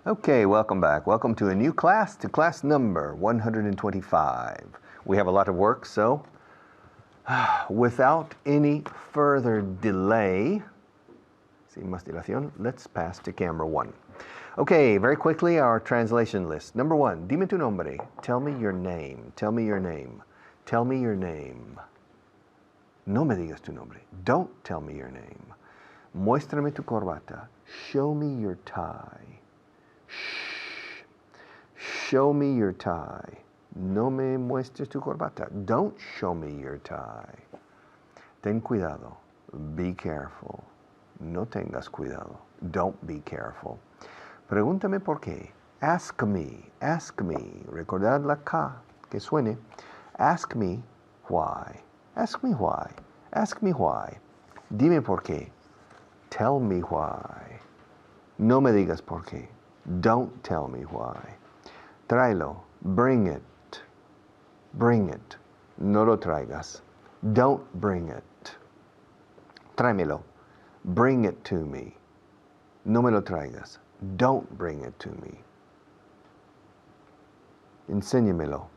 Okay, welcome back. Welcome to a new class, to class number 125. We have a lot of work, so without any further delay, sin más dilación, let's pass to camera 1. Okay, very quickly, our translation list. Number 1, dime tu nombre. Tell me your name. Tell me your name. Tell me your name. No me digas tu nombre. Don't tell me your name. Muéstrame tu corbata. Show me your tie. Shh. Show me your tie. No me muestres tu corbata. Don't show me your tie. Ten cuidado. Be careful. No tengas cuidado. Don't be careful. Pregúntame por qué. Ask me. Ask me. Recordad la K que suene. Ask me why. Ask me why. Ask me why. Dime por qué. Tell me why. No me digas por qué. Don't tell me why. Tráelo. Bring it. Bring it. No lo traigas. Don't bring it. Tráemelo. Bring it to me. No me lo traigas. Don't bring it to me. Enséñamelo.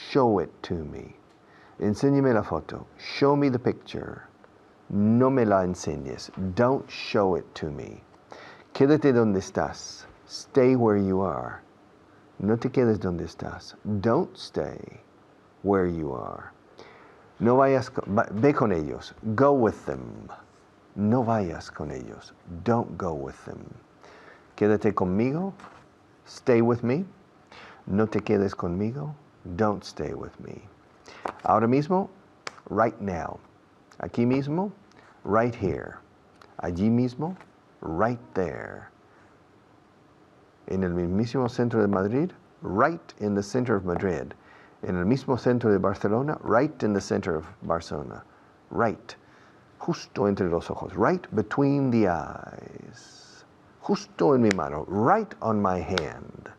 Show it to me. Enséñame la foto. Show me the picture. No me la enseñes. Don't show it to me. Quédate donde estás. Stay where you are. No te quedes donde estás. Don't stay where you are. No vayas, ve con ellos. Go with them. No vayas con ellos. Don't go with them. Quédate conmigo. Stay with me. No te quedes conmigo. Don't stay with me. Ahora mismo, right now. Aquí mismo, right here. Allí mismo, right there. En el mismísimo centro de Madrid, right in the center of Madrid. En el mismo centro de Barcelona, right in the center of Barcelona. Right. Justo entre los ojos. Right between the eyes. Justo en mi mano. Right on my hand.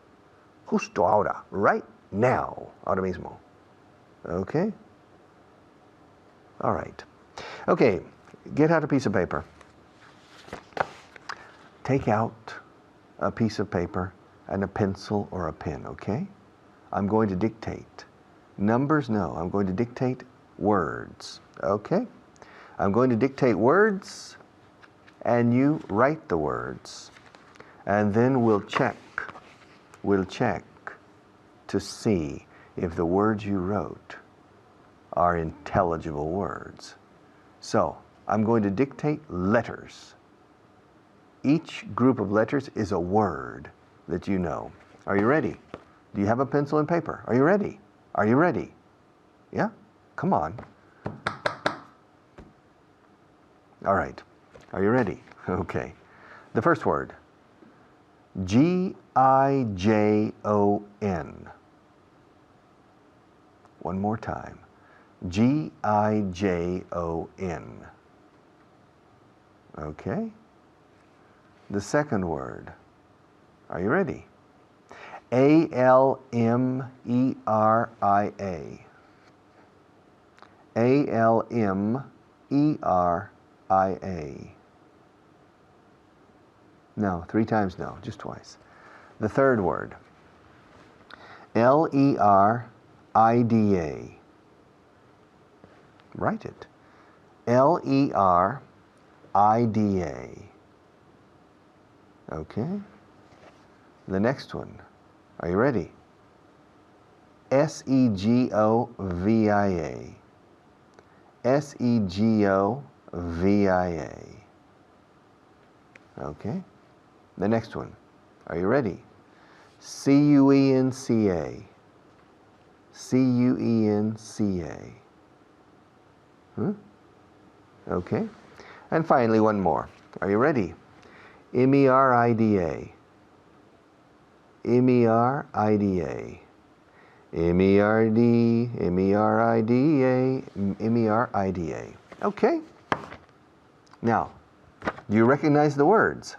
Justo ahora. Right now. Ahora mismo. Okay? All right. Okay, get out a piece of paper. Take out a piece of paper and a pencil or a pen, okay? I'm going to dictate. Numbers, no. I'm going to dictate words, okay? I'm going to dictate words, and you write the words. And then we'll check to see if the words you wrote are intelligible words. So, I'm going to dictate letters. Each group of letters is a word that you know. Are you ready? Do you have a pencil and paper? Are you ready? Are you ready? Yeah? Come on. All right. Are you ready? Okay. The first word. G-I-J-O-N. One more time. G-I-J-O-N. Okay? The second word. Are you ready? A-L-M-E-R-I-A. A-L-M-E-R-I-A. No, 3 times no, just twice. The third word. L-E-R-I-D-A. Write it. L-E-R-I-D-A. Okay. The next one. Are you ready? S-E-G-O-V-I-A. S-E-G-O-V-I-A. Okay. The next one. Are you ready? C-U-E-N-C-A. C-U-E-N-C-A. Okay. And finally, one more. Are you ready? M-E-R-I-D-A. M-E-R-I-D-A. M-E-R-D, M-E-R-I-D-A, M-E-R-I-D-A. Okay. Now, do you recognize the words?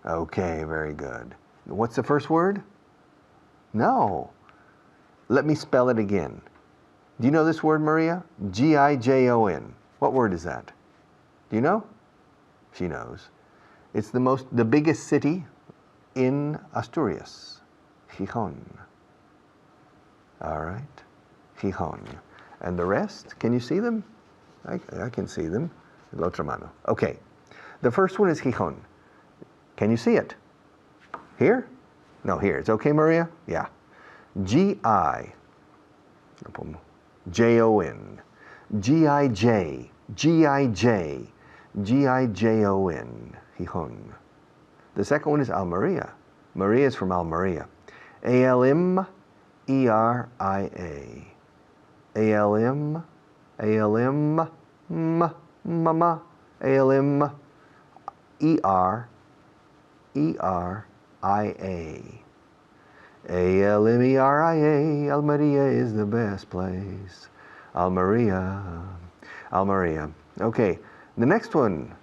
Okay, very good. What's the first word? No. Let me spell it again. Do you know this word, Maria? G-I-J-O-N. What word is that? Do you know? She knows. It's the biggest city in Asturias. Gijón. All right. Gijón. And the rest, can you see them? I can see them. La otra mano. Okay. The first one is Gijón. Can you see it? Here? No, here. It's okay, Maria? Yeah. G-I. J-O-N. G-I-J. G-I-J. G-I-J-O-N. Gijón. The second one is Almeria. Maria is from Almeria. A-L-M-E-R-I-A. A-L-M, A-L-M, mama, A-L-M, E-R, E-R-I-A. A-L-M-E-R-I-A, Almeria is the best place. Almeria, Almeria. Okay, the next one,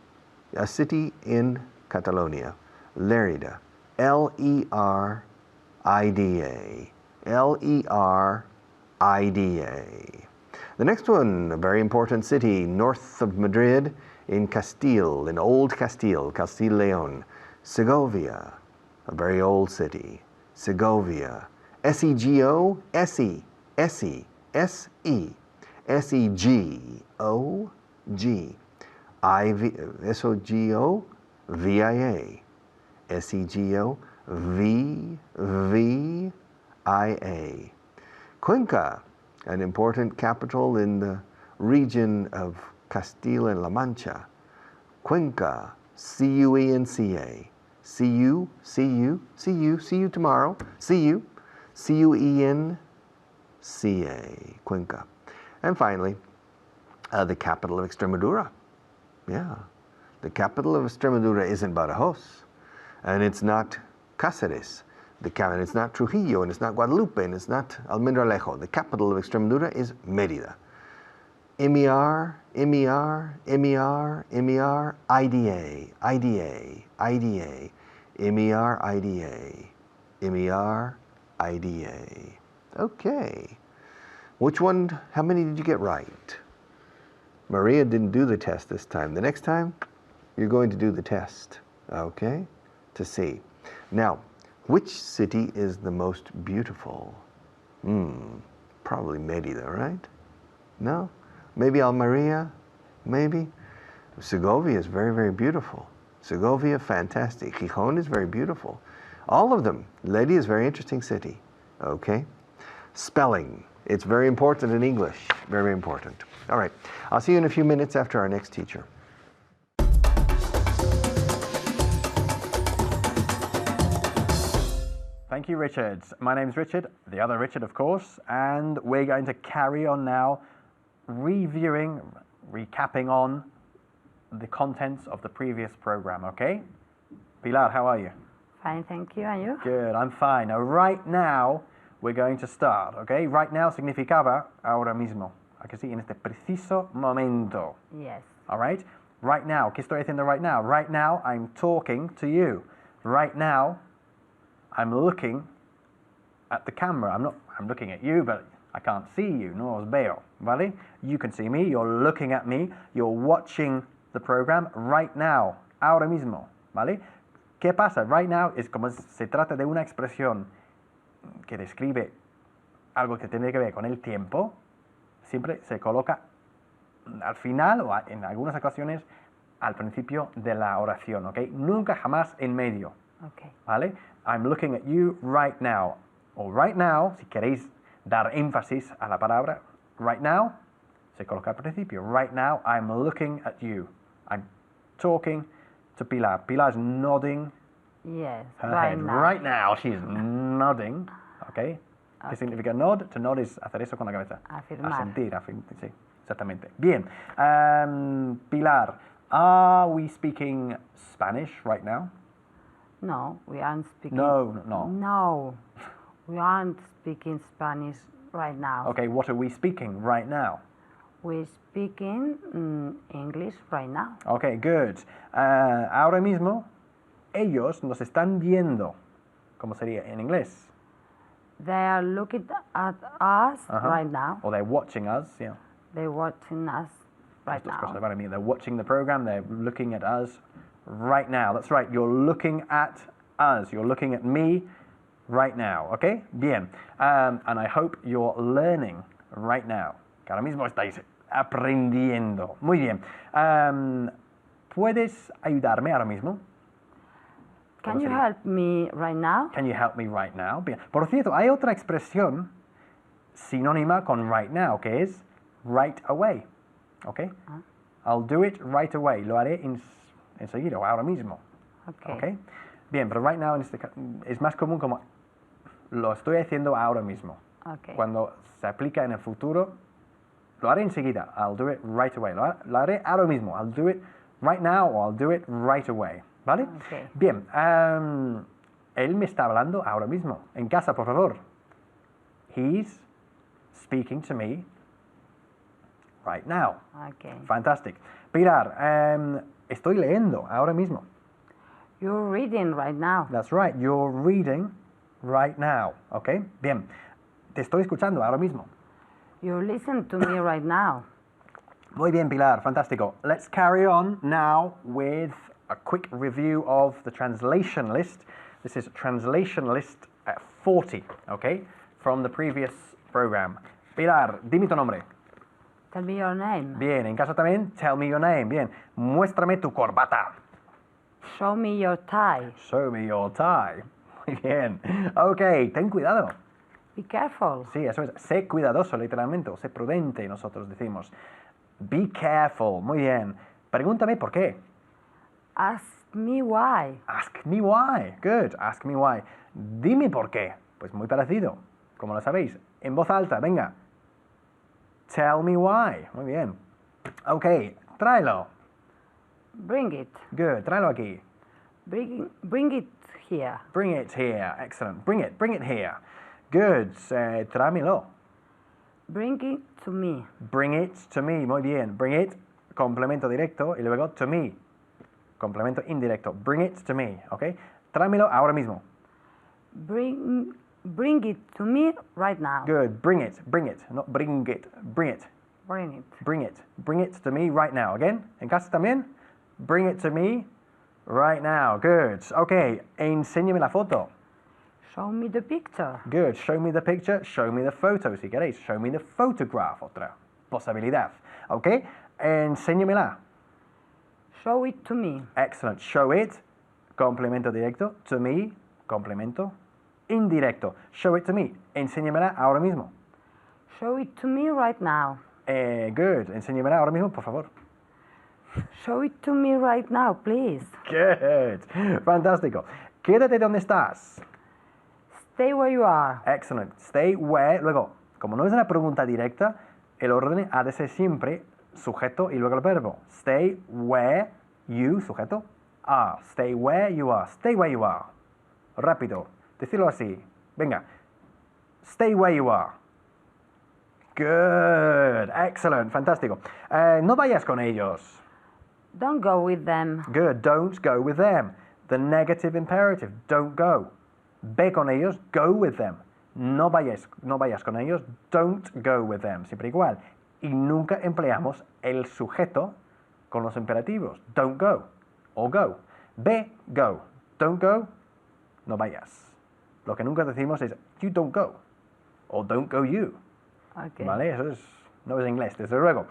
a city in Catalonia, Lérida. L-E-R-I-D-A. L-E-R-I-D-A. The next one, a very important city north of Madrid in Castile, in Old Castile, Castile Leon. Segovia, a very old city. Segovia. S-E-G-O, S-E, S-E, S-E, S-E-G-O-G. I-V, S-O-G-O, V-I-A. S-E-G-O-V-V-I-A. Cuenca, an important capital in the region of Castilla-La Mancha. Cuenca, C-U-E-N-C-A. C-U, C-U, C-U, see you tomorrow. C-U, C-U-E-N-C-A. Cuenca. And finally, the capital of Extremadura. Yeah, the capital of Extremadura isn't Badajoz. And it's not Cáceres, and it's not Trujillo, and it's not Guadalupe, and it's not Almendralejo. The capital of Extremadura is Mérida. M-E-R, M-E-R, M-E-R, M-E-R, I-D-A, I-D-A, I-D-A, M-E-R, I-D-A, M-E-R, I-D-A. Okay. Which one, how many did you get right? Maria didn't do the test this time. The next time, you're going to do the test. Okay? To see. Now, which city is the most beautiful? Probably Mérida, right? No? Maybe Almeria? Maybe? Segovia is very, very beautiful. Segovia, fantastic. Gijón is very beautiful. All of them. Leyva is a very interesting city. Okay? Spelling. It's very important in English. Very, very important. All right. I'll see you in a few minutes after our next teacher. Thank you, Richard. My name's Richard, the other Richard, of course, and we're going to carry on now recapping on the contents of the previous program, okay? Pilar, how are you? Fine, thank you. And you? Good, I'm fine. Now, right now, we're going to start, okay? Right now significaba ahora mismo. ¿A que sí? En este preciso momento. Yes. All right? Right now. ¿Qué estoy haciendo right now? Right now, I'm talking to you. Right now, I'm looking at the camera. I'm looking at you, but I can't see you, no os veo, ¿vale? You can see me, you're looking at me, you're watching the program right now, ahora mismo, ¿vale? ¿Qué pasa? Right now es como se trata de una expresión que describe algo que tiene que ver con el tiempo, siempre se coloca al final o en algunas ocasiones al principio de la oración, ¿ok? Nunca jamás en medio, Okay. ¿vale? I'm looking at you right now. O right now, si queréis dar énfasis a la palabra, right now, se coloca al principio. Right now, I'm looking at you. I'm talking to Pilar. Pilar's nodding Yes. her Right head. now. Right now, she's nodding. ¿Ok? ¿Qué significa nod? To nod es hacer eso con la cabeza. Afirmar. Asentir, sí, exactamente. Bien. Pilar, are we speaking Spanish right now? No, we aren't speaking. No. No, we aren't speaking Spanish right now. Okay, what are we speaking right now? We're speaking English right now. Okay, good. Ahora mismo, ellos nos están viendo. ¿Cómo sería en inglés? They are looking at us right now. Or they're watching us, yeah. They're watching us right Estas cosas now. para mí. They're watching the program, they're looking at us right now. That's right, you're looking at us. You're looking at me right now, ¿ok? Bien. And I hope you're learning right now. Que ahora mismo estáis aprendiendo. Muy bien. ¿Puedes ayudarme ahora mismo? Can you help me right now? Can you help me right now? Bien. Por cierto, hay otra expresión sinónima con right now, que es right away. ¿Ok? I'll do it right away. Lo haré enseguida o ahora mismo. Okay. ¿Ok? Bien, pero right now en este es más común como lo estoy haciendo ahora mismo. Okay. Cuando se aplica en el futuro, lo haré enseguida. I'll do it right away. Lo haré ahora mismo. I'll do it right now or I'll do it right away. ¿Vale? Okay. Bien. Él me está hablando ahora mismo. En casa, por favor. He's speaking to me right now. Okay. Fantastic. Pilar, estoy leyendo ahora mismo. You're reading right now. That's right. You're reading right now. ¿Ok? Bien. Te estoy escuchando ahora mismo. You listen to me right now. Muy bien, Pilar. Fantástico. Let's carry on now with a quick review of the translation list. This is translation list 40, okay, from the previous program. Pilar, dime tu nombre. Tell me your name. Bien, en casa también, tell me your name. Bien, muéstrame tu corbata. Show me your tie. Show me your tie. Muy bien. Ok, ten cuidado. Be careful. Sí, eso es. Sé cuidadoso, literalmente, o sé prudente, nosotros decimos. Be careful. Muy bien. Pregúntame por qué. Ask me why. Ask me why. Good. Ask me why. Dime por qué. Pues muy parecido. Como lo sabéis. En voz alta, venga. Tell me why. Muy bien. Ok, tráelo. Bring it. Good. Tráelo aquí. Bring it here. Bring it here. Excellent. Bring it here. Good. Tráemelo. Bring it to me. Bring it to me. Muy bien. Bring it, complemento directo, y luego to me, complemento indirecto. Bring it to me, ¿ok? Tráemelo ahora mismo. Bring it to me right now. Good. Bring it, not bring it. Bring it. Bring it. Bring it. Bring it to me right now. Again, en casa también. Bring it to me right now. Good. Ok, enséñame la foto. Show me the picture. Good. Show me the picture. Show me the photo, si queréis. Show me the photograph, otra posibilidad. Ok, enséñamela. Show it to me. Excellent. Show it, complemento directo. To me, complemento indirecto. Show it to me. Enséñamela ahora mismo. Show it to me right now. Good. Enséñamela ahora mismo, por favor. Show it to me right now, please. Good. Fantástico. Quédate donde estás. Stay where you are. Excellent. Stay where. Luego, como no es una pregunta directa, el orden ha de ser siempre sujeto y luego el verbo. Stay where you, sujeto, are. Stay where you are. Stay where you are. Rápido. Decirlo así. Venga. Stay where you are. Good. Excellent. Fantástico. No vayas con ellos. Don't go with them. Good. Don't go with them. The negative imperative. Don't go. Ve con ellos. Go with them. No vayas con ellos. Don't go with them. Siempre igual. Y nunca empleamos el sujeto con los imperativos. Don't go. O go. Ve, go. Don't go. No vayas. Lo que nunca decimos es you don't go. O don't go you. Okay. ¿Vale? Eso no es inglés, desde luego.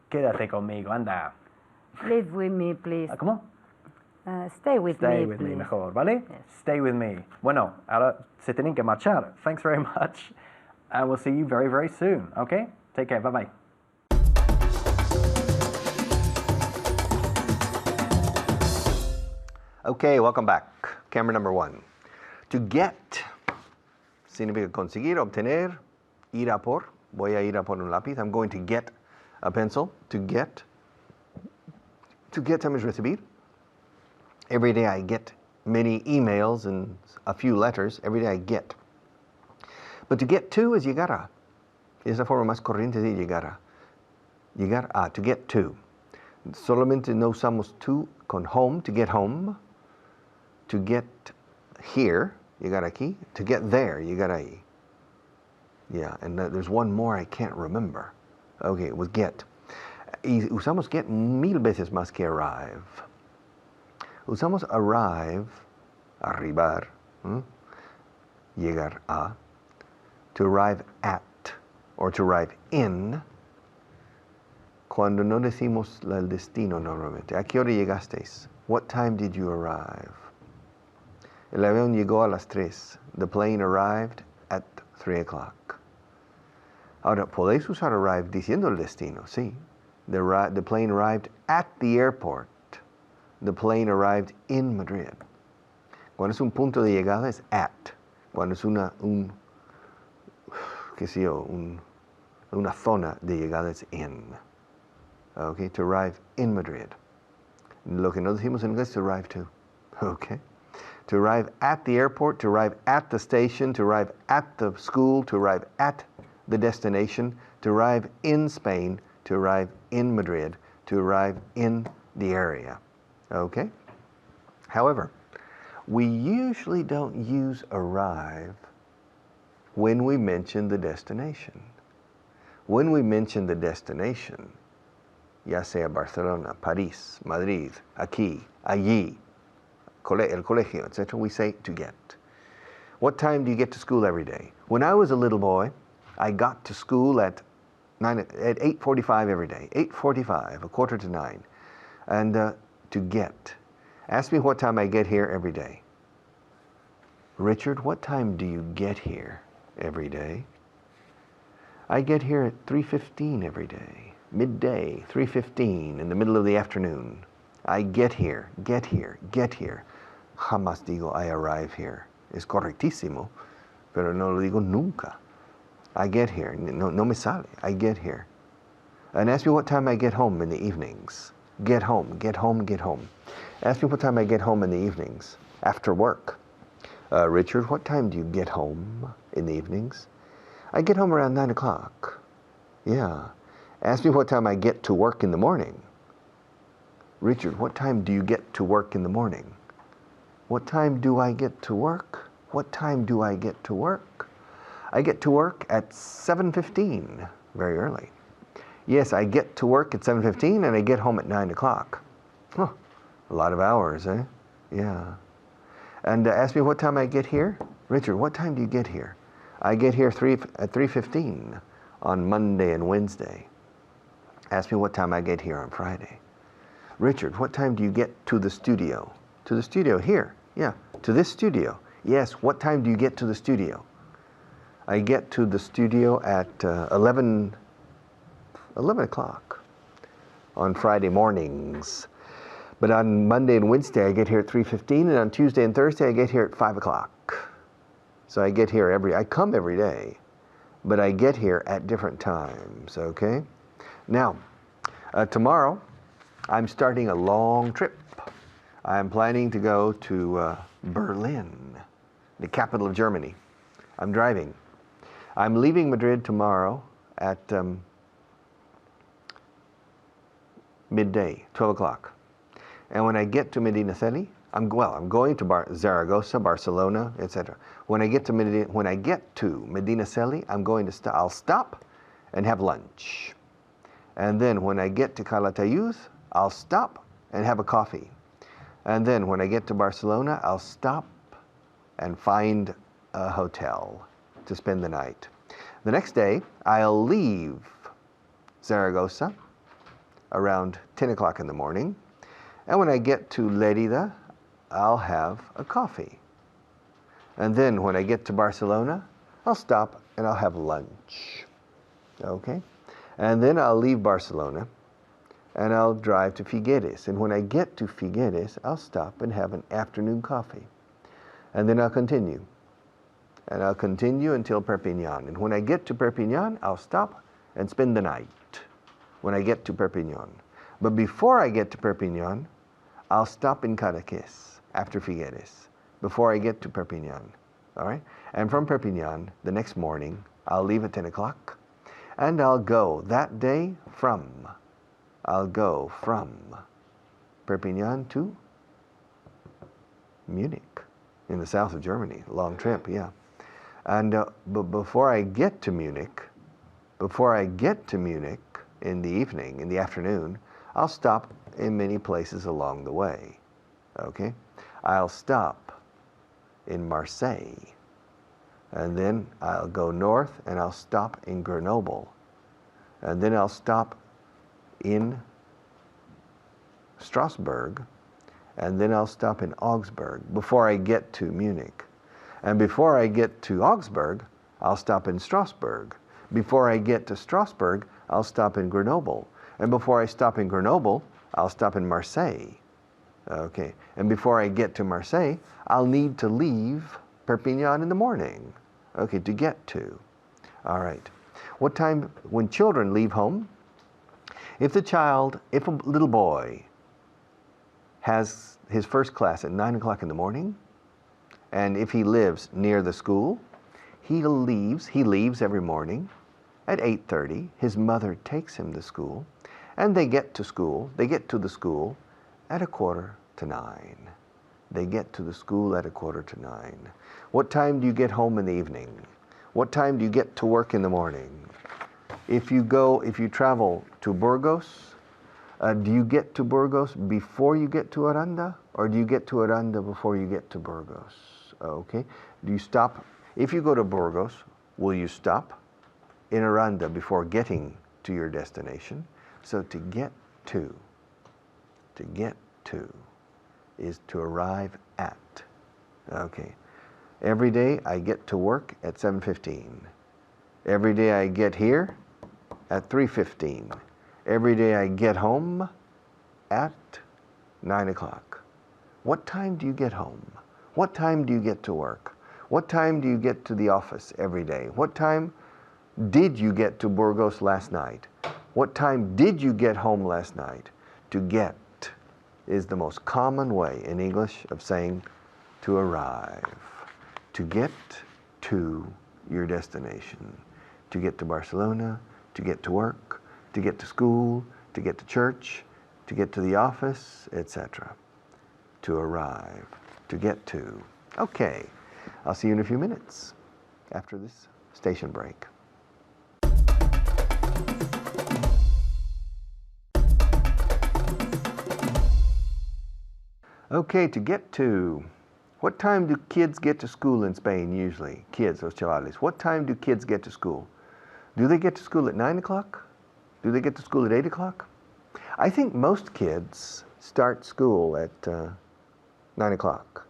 Quédate conmigo, anda. Live with me, please. ¿Cómo? Stay with Stay me, with please. me, mejor, ¿vale? Yes. Stay with me. Bueno, ahora se tienen que marchar. Thanks very much. And we'll see you very, very soon. Okay? Take care. Bye-bye. Okay, welcome back. Camera number 1. To get significa conseguir, obtener, ir a por. Voy a ir a por un lápiz. I'm going to get a pencil. To get. To get también es recibir. Every day I get many emails and a few letters. Every day I get. But to get to es llegar a. Es la forma más corriente de llegar a. Llegar a, to get to. Solamente no usamos to con home, to get home. To get here, llegar aquí. To get there, llegar ahí. Yeah, and there's one more I can't remember. Okay, it was get. Y usamos get 1000 veces más que arrive. Usamos arrive arribar, llegar a. To arrive at, or to arrive in, cuando no decimos el destino normalmente. ¿A qué hora llegasteis? What time did you arrive? El avión llegó a las 3. The plane arrived at 3 o'clock. Ahora, podéis usar arrive diciendo el destino, sí. The plane arrived at the airport. The plane arrived in Madrid. Cuando es un punto de llegada es at. Cuando es una zona de llegada es in. Okay, to arrive in Madrid. Lo que no decimos en inglés, to arrive to. Okay. To arrive at the airport, to arrive at the station, to arrive at the school, to arrive at the destination, to arrive in Spain, to arrive in Madrid, to arrive in the area. Okay? However, we usually don't use arrive when we mention the destination. When we mention the destination, ya sea Barcelona, París, Madrid, aquí, allí, el colegio, etc., we say to get. What time do you get to school every day? When I was a little boy, I got to school at 8:45 every day. 8:45, 8:45. And to get. Ask me what time I get here every day. Richard, what time do you get here every day? I get here at 3:15 every day. Midday, 3:15, in the middle of the afternoon. I get here, get here, get here. Jamás digo I arrive here. Es correctísimo, pero no lo digo nunca. I get here. No me sale. I get here. And ask me what time I get home in the evenings. Get home, get home, get home. Ask me what time I get home in the evenings, after work. Richard, what time do you get home in the evenings? I get home around 9 o'clock. Yeah. Ask me what time I get to work in the morning. Richard, what time do you get to work in the morning? What time do I get to work? What time do I get to work? I get to work at 7:15, very early. Yes, I get to work at 7:15 and I get home at 9 o'clock. Huh, a lot of hours, eh? Yeah. And ask me what time I get here. Richard, what time do you get here? I get here at 3:15 on Monday and Wednesday. Ask me what time I get here on Friday. Richard, what time do you get to the studio? To the studio here? Yeah, to this studio. Yes, what time do you get to the studio? I get to the studio at 11 o'clock on Friday mornings. But on Monday and Wednesday, I get here at 3:15, and on Tuesday and Thursday, I get here at 5 o'clock. So I get here I come every day, but I get here at different times, okay? Now, tomorrow, I'm starting a long trip. I'm planning to go to Berlin, the capital of Germany. I'm driving. I'm leaving Madrid tomorrow at midday, 12 o'clock. And when I get to Medina Celi, I'm going to Zaragoza, Barcelona, etc. When I get to Medina Celi, I'll stop and have lunch. And then when I get to Calatayud, I'll stop and have a coffee. And then when I get to Barcelona, I'll stop and find a hotel to spend the night. The next day, I'll leave Zaragoza around 10 o'clock in the morning. And when I get to Lerida, I'll have a coffee. And then when I get to Barcelona, I'll stop and I'll have lunch. Okay? And then I'll leave Barcelona and I'll drive to Figueres. And when I get to Figueres, I'll stop and have an afternoon coffee. And then I'll continue. And I'll continue until Perpignan. And when I get to Perpignan, I'll stop and spend the night when I get to Perpignan. But before I get to Perpignan, I'll stop in Cadaqués after Figueres, before I get to Perpignan. All right? And from Perpignan, the next morning, I'll leave at 10 o'clock. And I'll go from Perpignan to Munich, in the south of Germany. Long trip, yeah. And but before I get to Munich in the evening, in the afternoon, I'll stop in many places along the way. Okay? I'll stop in Marseille. And then I'll go north and I'll stop in Grenoble. And then I'll stop in Strasbourg. And then I'll stop in Augsburg before I get to Munich. And before I get to Augsburg, I'll stop in Strasbourg. Before I get to Strasbourg, I'll stop in Grenoble. And before I stop in Grenoble, I'll stop in Marseille. Okay. And before I get to Marseille, I'll need to leave Perpignan in the morning. Okay, to get to. All right. What time, when children leave home, if a little boy has his first class at 9 o'clock in the morning, and if he lives near the school, he leaves every morning at 8:30. His mother takes him to school, and they get to the school at 8:45. They get to the school at 8:45. What time do you get home in the evening? What time do you get to work in the morning? If you travel to Burgos, do you get to Burgos before you get to Aranda, or do you get to Aranda before you get to Burgos? Okay. Do you stop? If you go to Burgos, will you stop in Aranda before getting to your destination? So to get to is to arrive at. Okay. Every day I get to work at 7:15. Every day I get here at 3:15. Every day I get home at 9 o'clock. What time do you get home? What time do you get to work? What time do you get to the office every day? What time did you get to Burgos last night? What time did you get home last night? To get is the most common way in English of saying to arrive. To get to your destination. To get to Barcelona, to get to work, to get to school, to get to church, to get to the office, etc. To arrive, to get to. Okay, I'll see you in a few minutes after this station break. Okay, to get to. What time do kids get to school in Spain usually? Kids, los chavales. What time do kids get to school? Do they get to school at 9 o'clock? Do they get to school at 8 o'clock? I think most kids start school at 9 o'clock.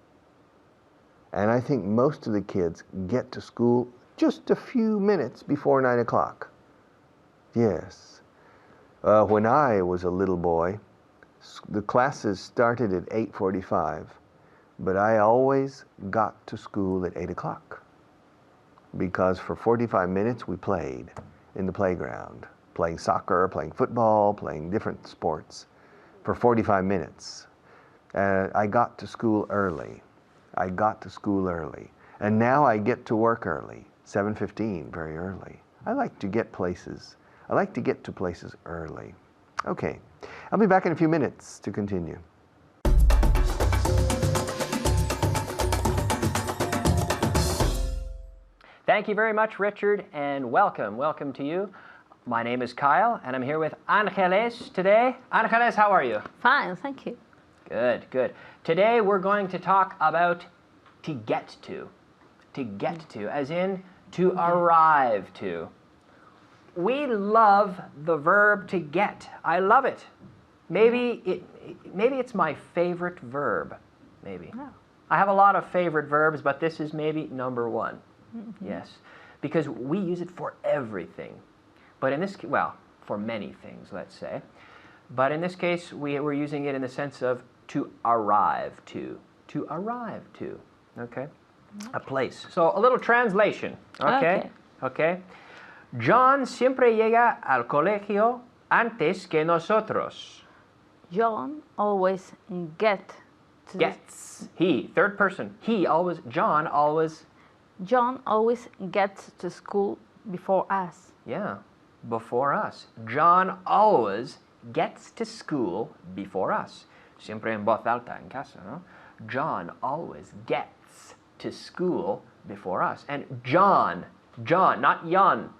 And I think most of the kids get to school just a few minutes before 9 o'clock. Yes. When I was a little boy, the classes started at 8:45. But I always got to school at 8 o'clock because for 45 minutes we played in the playground, playing soccer, playing football, playing different sports for 45 minutes. I got to school early. And now I get to work early, 7:15, very early. I like to get to places early. Okay, I'll be back in a few minutes to continue. Thank you very much, Richard, and welcome to you. My name is Kyle, and I'm here with Angeles today. Angeles, how are you? Fine, thank you. Good. Today we're going to talk about to get to. To get to, as in to arrive to. We love the verb to get. I love it. Maybe it's my favorite verb. Maybe. Oh. I have a lot of favorite verbs, but this is maybe number one. Mm-hmm. Yes, because we use it for everything, but in this, well, for many things, let's say. But in this case, we're using it in the sense of to arrive to, okay? A place. So a little translation, okay? John siempre llega al colegio antes que nosotros. John always gets, he, third person, John always gets to school before us. Yeah, before us. John always gets to school before us. Siempre en voz alta en casa, ¿no? John always gets to school before us. And John, not Jan,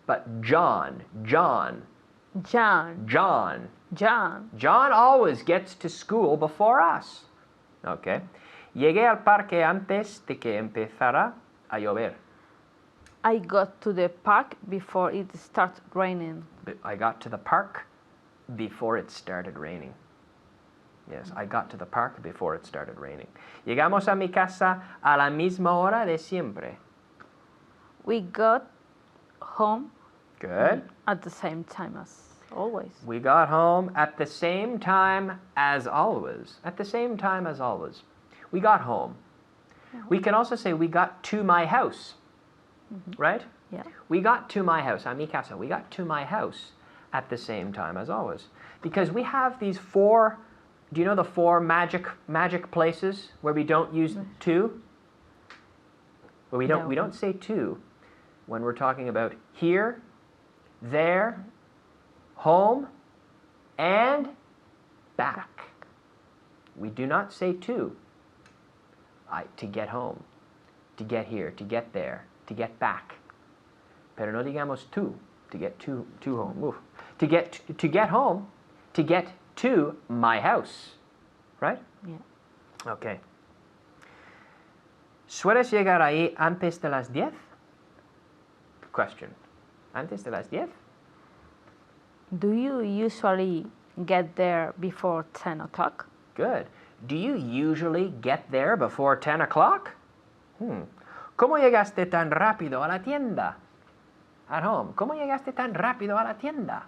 but John. John always gets to school before us. Okay? Llegué al parque antes de que empezara a llover. I got to the park before it started raining. I got to the park before it started raining. Yes, I got to the park before it started raining. Llegamos a mi casa a la misma hora de siempre. We got home Good. at the same time as always. We got home at the same time as always. At the same time as always. We got home. We can also say we got to my house. Right? Yeah. We got to my house. A mi casa. We got to my house at the same time as always. Because we have these four, do you know the four magic places where we don't use to? Where we don't say to when we're talking about here, there, home, and back. We do not say to get home, to get here, to get there, to get back. Pero no digamos to get to home. Oof. To get home, to get to my house. Right? Yeah. Okay. ¿Sueles llegar ahí antes de las 10? Question. ¿Antes de las 10? Do you usually get there before 10 o'clock? Good. Do you usually get there before 10 o'clock? ¿Cómo llegaste tan rápido a la tienda? At home. ¿Cómo llegaste tan rápido a la tienda?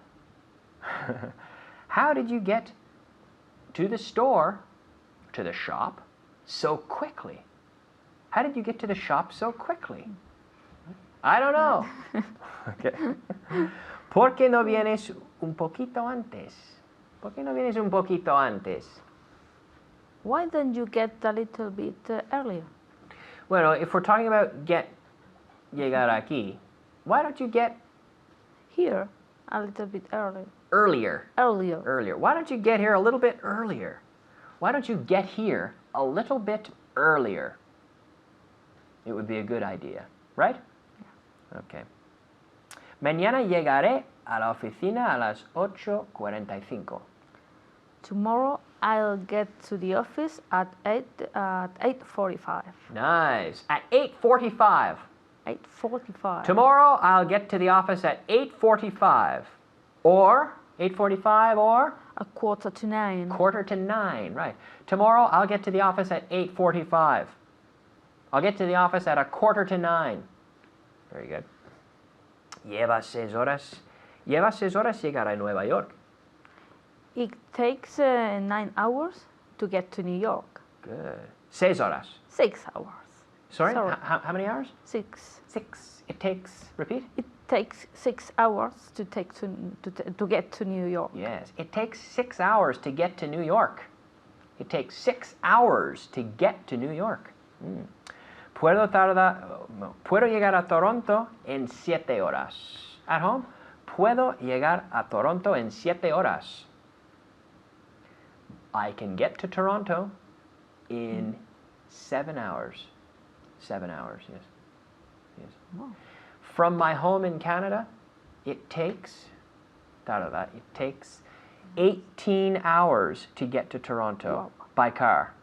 How did you get to the store, to the shop, so quickly? How did you get to the shop so quickly? I don't know. Okay. ¿Por qué no vienes un poquito antes? ¿Por qué no vienes un poquito antes? Why don't you get a little bit earlier? Well, if we're talking about llegar aquí, why don't you get Here, a little bit earlier. earlier? Earlier. Earlier. Why don't you get here a little bit earlier? Why don't you get here a little bit earlier? It would be a good idea, right? Okay. Mañana llegaré a la oficina a las 8:45. Tomorrow I'll get to the office at 8:45. Nice. At 8:45. 8:45. Tomorrow I'll get to the office at 8:45. Or 8:45 or 8:45. 8:45, right. Tomorrow I'll get to the office at 8:45. I'll get to the office at 8:45. Very good. Lleva 6 horas. Lleva 6 horas llegar a Nueva York. It takes 9 hours to get to New York. Good. 6 horas. 6 hours. Sorry? Sorry. How many hours? 6. 6. It takes, repeat? It takes 6 hours to get to New York. Yes. It takes 6 hours to get to New York. It takes 6 hours to get to New York. Puedo llegar a Toronto en 7 horas. At home, puedo llegar a Toronto en 7 horas. I can get to Toronto in 7 hours. 7 hours, yes. Yes. Wow. From my home in Canada, it takes 18 hours to get to Toronto. Wow. By car.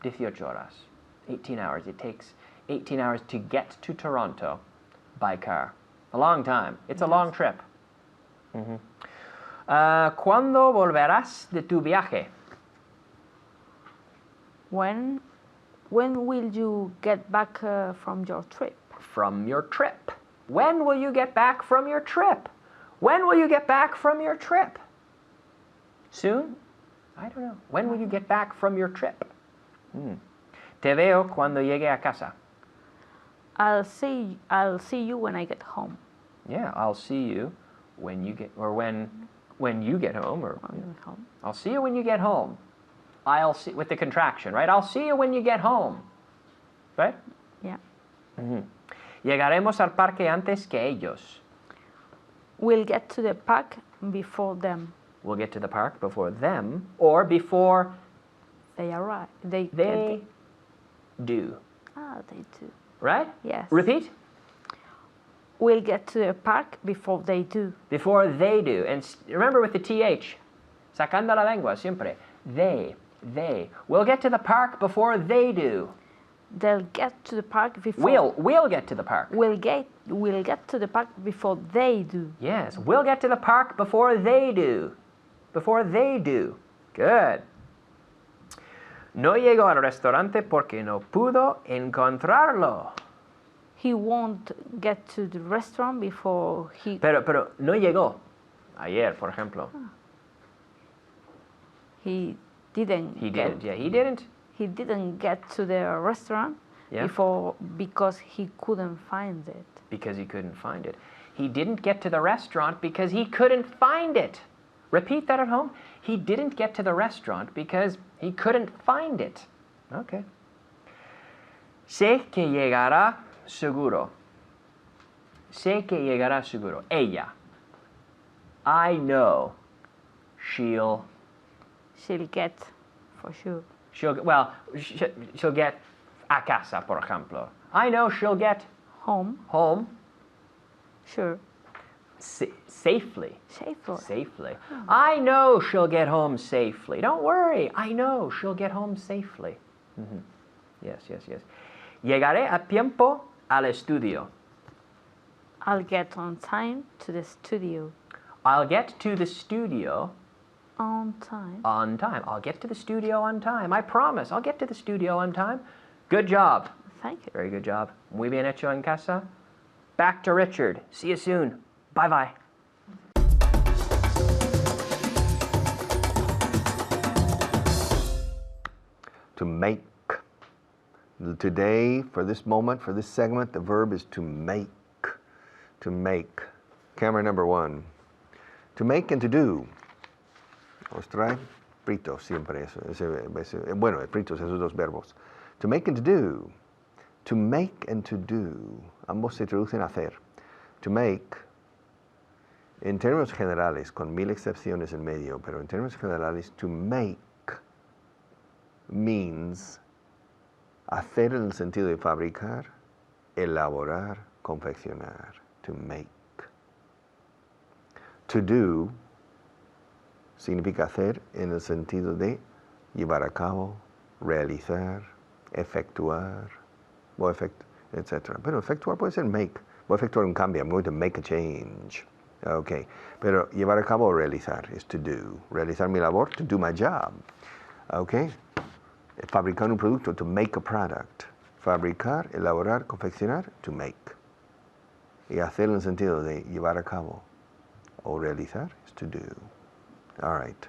18 horas. 18 hours. It takes 18 hours to get to Toronto by car. A long time. It's a long trip. ¿Cuándo volverás de tu viaje? When will you get back from your trip? From your trip. When will you get back from your trip? When will you get back from your trip? Soon? I don't know. When will you get back from your trip? Te veo cuando llegue a casa. I'll see you when I get home. Yeah, I'll see you when you get, or when you get home, or Home. I'll see you when you get home. I'll see, with the contraction, right? I'll see you when you get home. Right? Yeah. Llegaremos al parque antes que ellos. We'll get to the park before them. We'll get to the park before them, or before They arrive. They do. They do. Right? Yes. Repeat. We'll get to the park before they do. Before they do. And remember with the TH, sacando la lengua, siempre. They. They. We'll get to the park before they do. They'll get to the park before. We'll get to the park. We'll get to the park before they do. Yes, we'll get to the park before they do. Before they do. Good. No llegó al restaurante porque no pudo encontrarlo. He won't get to the restaurant before he... Pero no llegó. Ayer, por ejemplo. He didn't. He didn't. Yeah, he didn't. He didn't get to the restaurant because he couldn't find it. Because he couldn't find it. He didn't get to the restaurant because he couldn't find it. Repeat that at home. He didn't get to the restaurant because he couldn't find it. Okay. Sé que llegará seguro. Sé que llegará seguro. Ella. I know she'll get, for sure. She'll get a casa, por ejemplo. I know she'll get home. Sure. Safely. Safely. I know she'll get home safely. Don't worry. I know she'll get home safely. Mm-hmm. Yes. Llegaré a tiempo al estudio. I'll get on time to the studio. I'll get to the studio on time. I'll get to the studio on time. I promise. I'll get to the studio on time. Good job. Thank you. Very good job. Muy bien hecho en casa. Back to Richard. See you soon. Bye-bye. To make. Today, for this moment, for this segment, the verb is to make. To make. Camera number 1. To make and to do. ¿Os trae? Fritos, siempre eso. Bueno, fritos, esos dos verbos. To make and to do. To make and to do. Ambos se traducen a hacer. To make, en términos generales, con 1000 excepciones en medio, pero en términos generales, to make means hacer en el sentido de fabricar, elaborar, confeccionar. To make. To do significa hacer en el sentido de llevar a cabo, realizar, efectuar, etc. Pero efectuar puede ser make. Voy a efectuar un cambio. I'm going to make a change. Okay. Pero llevar a cabo o realizar is to do. Realizar mi labor, to do my job. Okay. Fabricar un producto, to make a product. Fabricar, elaborar, confeccionar, to make. Y hacer en el sentido de llevar a cabo o realizar is to do. All right.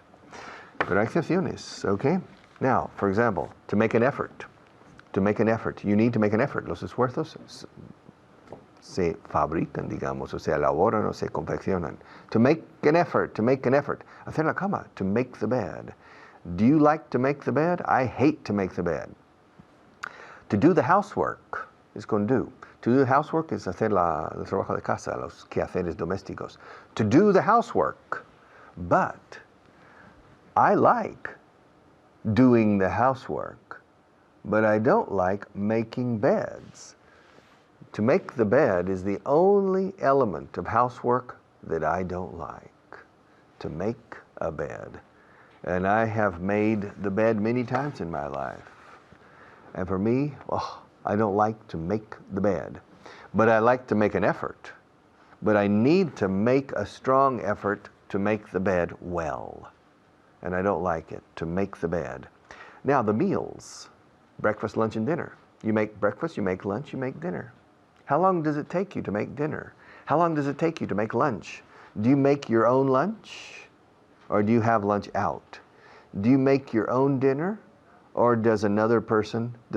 Pero hay excepciones, okay? Now, for example, to make an effort. To make an effort. You need to make an effort. Los esfuerzos se fabrican, digamos, o se elaboran o se confeccionan. To make an effort. To make an effort. Hacer la cama. To make the bed. Do you like to make the bed? I hate to make the bed. To do the housework is con do. To do the housework es hacer el trabajo de casa, los quehaceres domésticos. To do the housework. But I like doing the housework, but I don't like making beds. To make the bed is the only element of housework that I don't like. To make a bed. And I have made the bed many times in my life. And for me, I don't like to make the bed. But I like to make an effort. But I need to make a strong effort to make the bed well. And I don't like it, to make the bed. Now, the meals, breakfast, lunch, and dinner. You make breakfast, you make lunch, you make dinner. How long does it take you to make dinner? How long does it take you to make lunch? Do you make your own lunch? Or do you have lunch out? Do you make your own dinner? Or does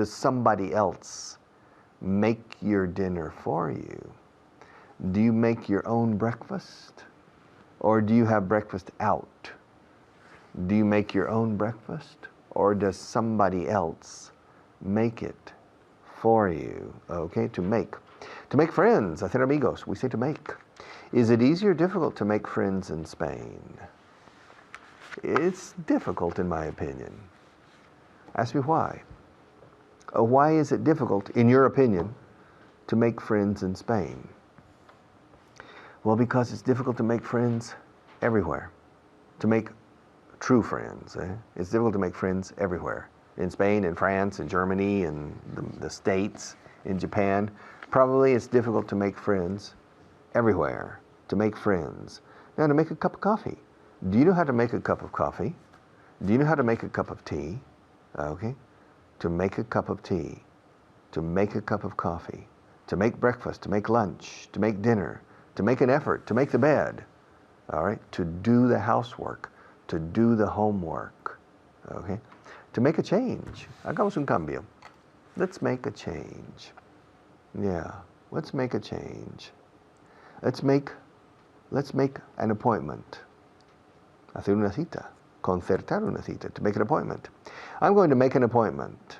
somebody else make your dinner for you? Do you make your own breakfast? Or do you have breakfast out? Do you make your own breakfast? Or does somebody else make it for you? Okay, to make. To make friends, hacer amigos, we say to make. Is it easy or difficult to make friends in Spain? It's difficult in my opinion. Ask me why. Why is it difficult, in your opinion, to make friends in Spain? Well, because it's difficult to make friends everywhere. To make true friends. It's difficult to make friends everywhere. In Spain, in France, in Germany, in the States, in Japan. Probably it's difficult to make friends everywhere. To make friends. Now, to make a cup of coffee. Do you know how to make a cup of coffee? Do you know how to make a cup of tea? Okay. To make a cup of tea. To make a cup of coffee. To make breakfast. To make lunch. To make dinner. To make an effort. To make the bed. All right. To do the housework. To do the homework. Okay. To make a change. Hagamos un cambio. Let's make a change. Yeah. Let's make a change. Let's make an appointment. Hacer una cita. Concertar una cita. To make an appointment. I'm going to make an appointment.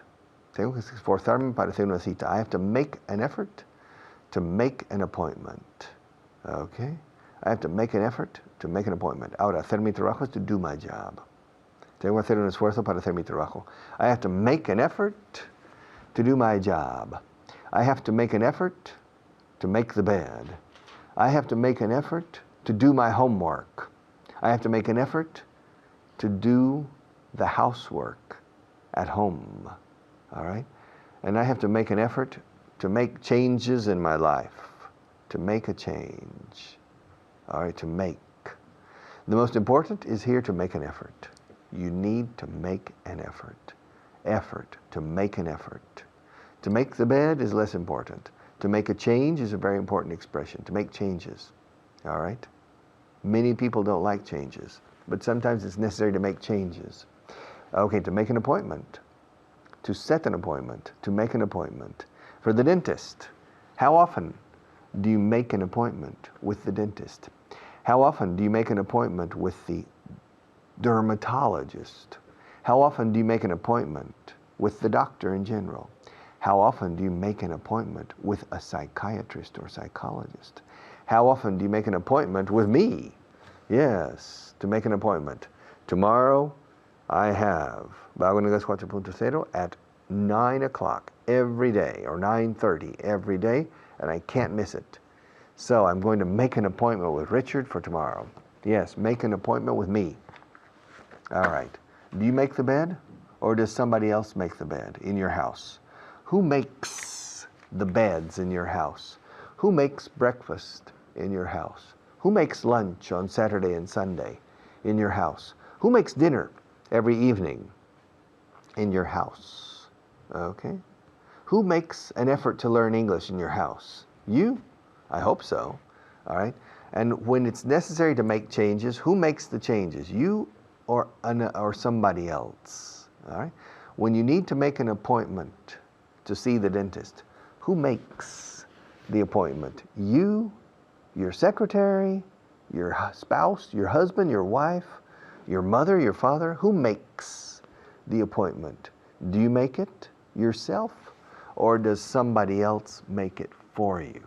Tengo que esforzarme para hacer una cita. I have to make an effort to make an appointment. Okay? I have to make an effort to make an appointment. Ahora, hacer mi trabajo es to do my job. Tengo que hacer un esfuerzo para hacer mi trabajo. I have to make an effort to do my job. I have to make an effort to make the bed. I have to make an effort to do my homework. I have to make an effort to do the housework at home. All right? And I have to make an effort to make changes in my life. To make a change. All right, to make. The most important is here to make an effort. You need to make an effort. Effort, to make an effort. To make the bed is less important. To make a change is a very important expression. To make changes. All right? Many people don't like changes, but sometimes it's necessary to make changes. Okay, to make an appointment. To set an appointment. To make an appointment. For the dentist, how often do you make an appointment with the dentist? How often do you make an appointment with the dermatologist? How often do you make an appointment with the doctor in general? How often do you make an appointment with a psychiatrist or psychologist? How often do you make an appointment with me? Yes, to make an appointment. Tomorrow I have Bago Inglés 4.0 at 9 o'clock every day, or 9:30 every day, and I can't miss it. So I'm going to make an appointment with Richard for tomorrow. Yes, make an appointment with me. All right. Do you make the bed, or does somebody else make the bed in your house? Who makes the beds in your house? Who makes breakfast in your house? Who makes lunch on Saturday and Sunday in your house? Who makes dinner every evening in your house? Okay. Who makes an effort to learn English in your house? You? I hope so. All right. And when it's necessary to make changes, who makes the changes? You or somebody else? All right. When you need to make an appointment to see the dentist, who makes the appointment? You, your secretary, your spouse, your husband, your wife, your mother, your father? Who makes the appointment? Do you make it yourself, or does somebody else make it for you?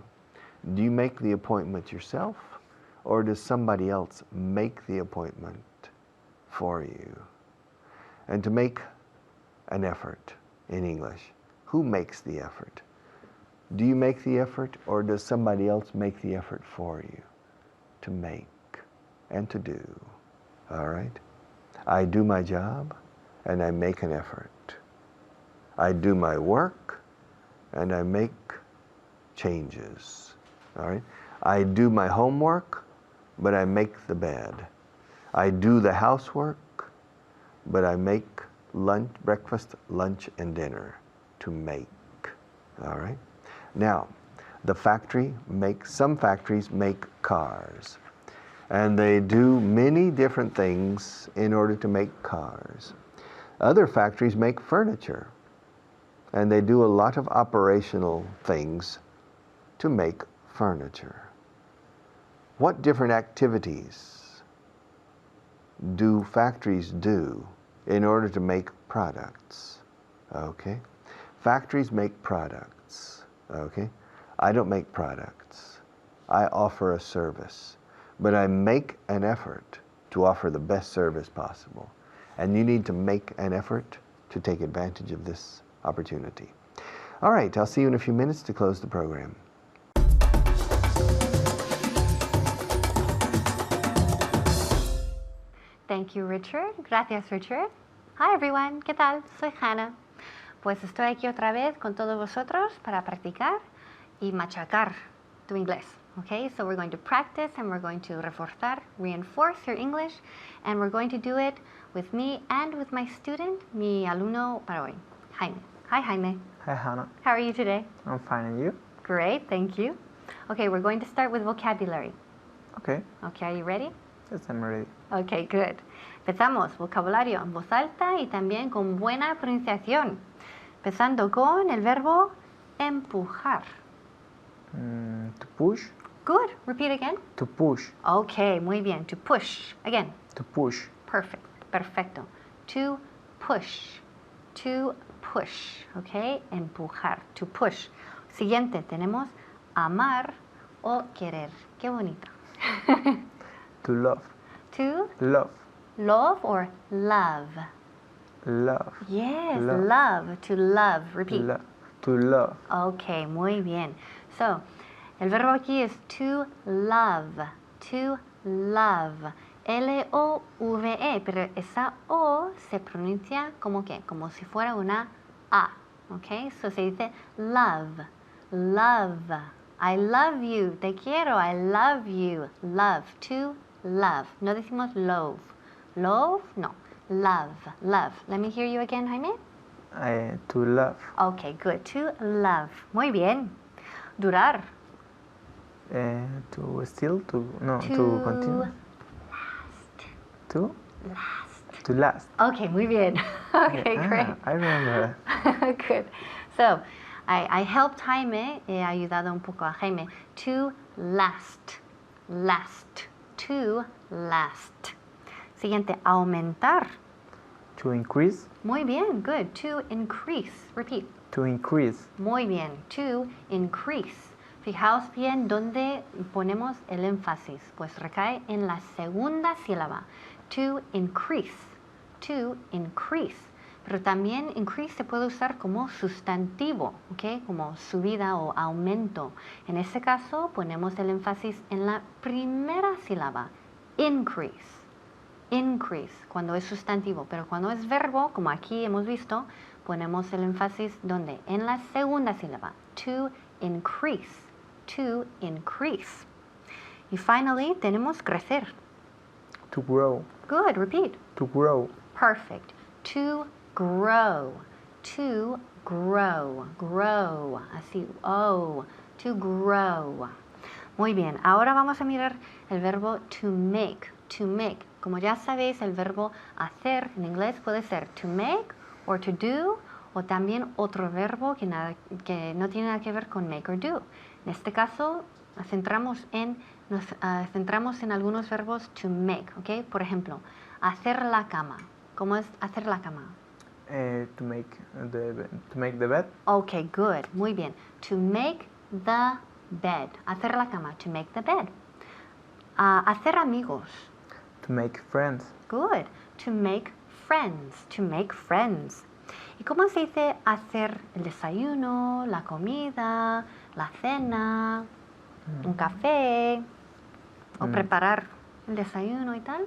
Do you make the appointment yourself, or does somebody else make the appointment for you? And to make an effort in English, who makes the effort? Do you make the effort, or does somebody else make the effort for you? To make and to do. All right? I do my job, and I make an effort. I do my work, and I make changes. All right? I do my homework, but I make the bed. I do the housework, but I make lunch, breakfast, lunch, and dinner. To make. All right? Now, some factories make cars. And they do many different things in order to make cars. Other factories make furniture. And they do a lot of operational things to make furniture. What different activities do factories do in order to make products? Okay? Factories make products. Okay? I don't make products. I offer a service. But I make an effort to offer the best service possible. And you need to make an effort to take advantage of this opportunity. All right, I'll see you in a few minutes to close the program. Thank you, Richard. Gracias, Richard. Hi, everyone. ¿Qué tal? Soy Hannah. Pues estoy aquí otra vez con todos vosotros para practicar y machacar tu inglés. Okay, so we're going to practice and we're going to reforzar, reinforce your English, and we're going to do it with me and with my student, mi alumno para hoy, Jaime. Hi, Jaime. Hi, Hannah. How are you today? I'm fine, and you? Great, thank you. Okay, we're going to start with vocabulary. Okay. Okay, are you ready? Yes, I'm ready. Okay, good. Empezamos, vocabulario en voz alta y también con buena pronunciación. Empezando con el verbo empujar. To push. Good. Repeat again. To push. Okay, muy bien. To push. Again. To push. Perfect. Perfecto. To push. To push. Okay, empujar. To push. Siguiente, tenemos amar o querer. Qué bonito. To love. To Love. love or love? Love. Yes, Love. love. To love. Repeat. To love. Okay, muy bien. So, el verbo aquí es to love. To love. L-O-V-E, pero esa O se pronuncia como que, como si fuera una A. Okay, so se dice love. Love. I love you. Te quiero. I love you. Love. To love. No decimos love. Love? No. Love. Love. Let me hear you again, Jaime. To love. Okay, good. To love. Muy bien. Durar. To still. To continue. Last. To Last. to last. Okay, muy bien. Okay, great. I remember. Good. So, I helped Jaime, he ayudado un poco a Jaime, to last. Last. To last. Siguiente, aumentar. To increase. Muy bien, good. To increase. Repeat. To increase. Muy bien. To increase. Fijaos bien dónde ponemos el énfasis. Pues recae en la segunda sílaba. To increase. To increase. Pero también increase se puede usar como sustantivo, ¿ok? Como subida o aumento. En este caso ponemos el énfasis en la primera sílaba. Increase. Increase, cuando es sustantivo. Pero cuando es verbo, como aquí hemos visto, ponemos el énfasis ¿dónde? En la segunda sílaba. To increase. To increase. Y finally tenemos crecer. To grow. Good, repeat. To grow. Perfect. To grow. To grow. Grow. Así, oh. To grow. Muy bien. Ahora vamos a mirar el verbo to make. To make. Como ya sabéis, el verbo hacer en inglés puede ser to make or to do, o también otro verbo que no tiene nada que ver con make or do. En este caso, nos centramos en algunos verbos to make, ¿ok? Por ejemplo, hacer la cama. ¿Cómo es hacer la cama? To make the bed. Okay, good. Muy bien. To make the bed. Hacer la cama. To make the bed. Hacer amigos. To make friends. Good. To make friends. To make friends. ¿Y cómo se dice hacer el desayuno, la comida, la cena, un café, o preparar el desayuno y tal?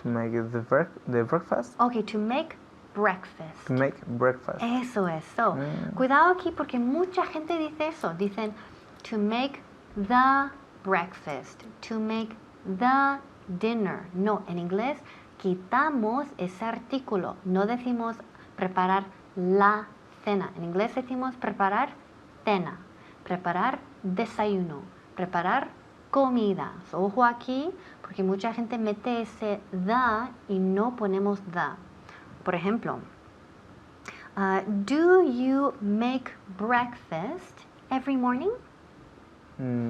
To make the breakfast. Okay, to make breakfast. To make breakfast. Eso es. So, cuidado aquí porque mucha gente dice eso. Dicen to make the breakfast. To make the dinner. No, en inglés quitamos ese artículo. No decimos preparar la cena. En inglés decimos preparar cena, preparar desayuno, preparar comida. So, ojo aquí, porque mucha gente mete ese the y no ponemos the. Por ejemplo, do you make breakfast every morning?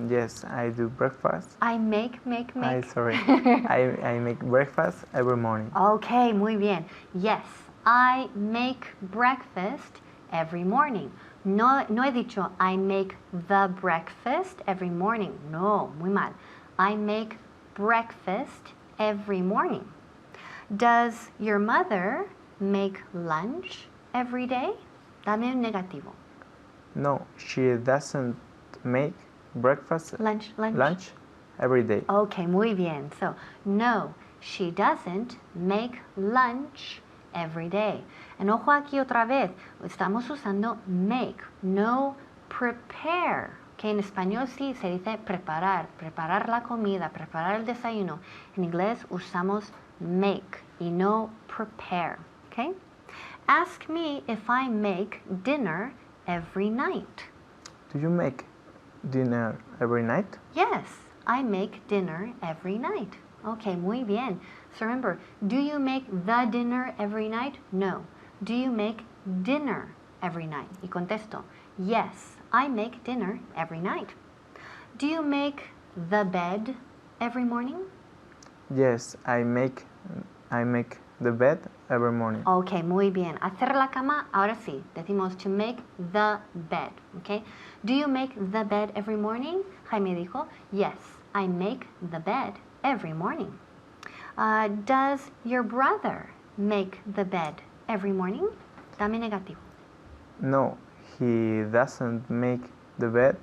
Yes, I do breakfast. I make. I make breakfast every morning. Okay, muy bien. Yes, I make breakfast every morning. No he dicho I make the breakfast every morning. No, muy mal. I make breakfast every morning. Does your mother make lunch every day? Dame un negativo. No, she doesn't make breakfast Lunch. every day. Okay, muy bien. So, no, she doesn't make lunch every day. En ojo aquí otra vez, estamos usando make, no prepare. Que en español sí se dice preparar, preparar la comida, preparar el desayuno. En inglés usamos make y no prepare. Okay? Ask me if I make dinner every night. Do you make dinner every night? Yes, I make dinner every night. Okay, muy bien. So remember, do you make the dinner every night? No. Do you make dinner every night? Y contesto, yes, I make dinner every night. Do you make the bed every morning? Yes, I make the bed every morning. Okay, muy bien. Hacer la cama, ahora sí. Decimos to make the bed. Okay. Do you make the bed every morning? Jaime dijo, yes, I make the bed every morning. Does your brother make the bed every morning? Dame negativo. No, he doesn't make the bed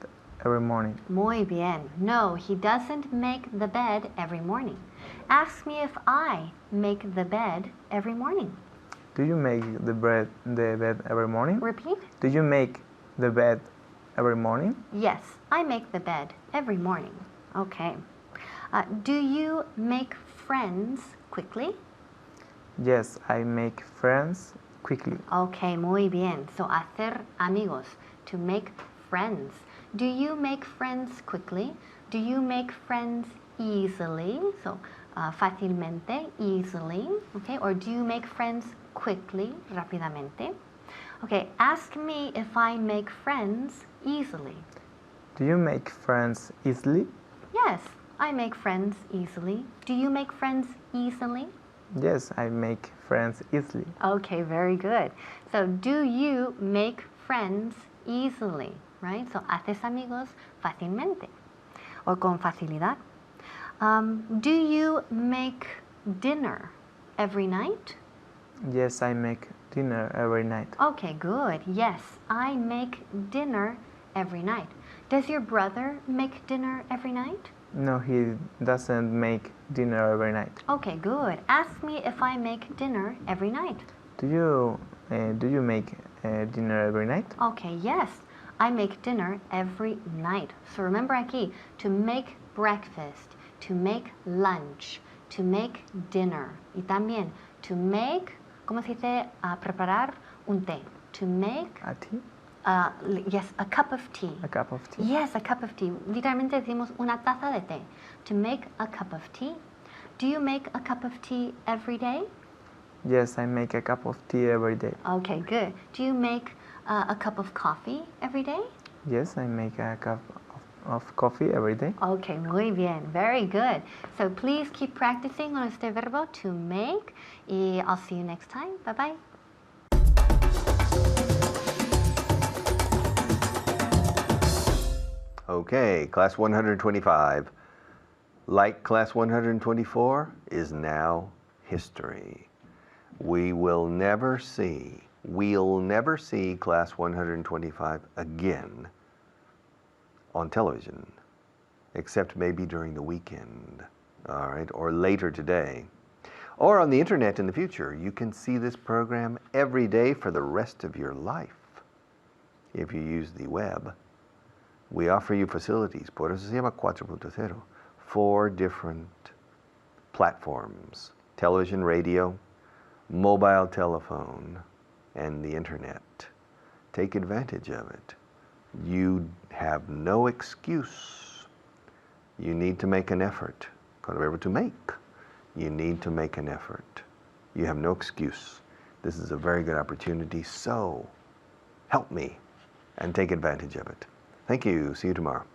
every morning. Muy bien. No, he doesn't make the bed every morning. Ask me if I make the bed every morning. Do you make the bed every morning? Repeat. Do you make the bed every morning? Yes, I make the bed every morning. Okay. Do you make friends quickly? Yes, I make friends quickly. Okay, muy bien. So, hacer amigos, to make friends. Do you make friends quickly? Do you make friends easily? So, fácilmente, easily. Okay, or do you make friends quickly, rápidamente? Okay, ask me if I make friends easily. Do you make friends easily? Yes, I make friends easily. Do you make friends easily? Yes, I make friends easily. Okay, very good. So, do you make friends easily? Right? So, haces amigos fácilmente o con facilidad. Do you make dinner every night? Yes, I make dinner every night. Okay, good. Yes, I make dinner every night. Does your brother make dinner every night? No, he doesn't make dinner every night. Okay, good. Ask me if I make dinner every night. Do you make dinner every night? Okay, yes, I make dinner every night. So remember aquí, to make breakfast, to make lunch, to make dinner. Y también, to make, ¿cómo se dice? Preparar un té. To make, A tea? yes, a cup of tea. A cup of tea? Yes, a cup of tea. Literalmente decimos una taza de té. To make a cup of tea. Do you make a cup of tea every day? Yes, I make a cup of tea every day. Okay, good. Do you make a cup of coffee every day? Yes, I make a cup of coffee every day. Okay, muy bien. Very good. So please keep practicing on este verbo to make. Y I'll see you next time. Bye-bye. Okay, class 125, like class 124, is now history. We'll never see class 125 again on television, except maybe during the weekend, all right, or later today, or on the internet in the future. You can see this program every day for the rest of your life if you use the web. We offer you facilities, por eso se llama 4.0, 4 different platforms: television, radio, mobile telephone, and the internet. Take advantage of it. You have no excuse. You need to make an effort. Con el verbo to make. You need to make an effort. You have no excuse. This is a very good opportunity, so help me and take advantage of it. Thank you. See you tomorrow.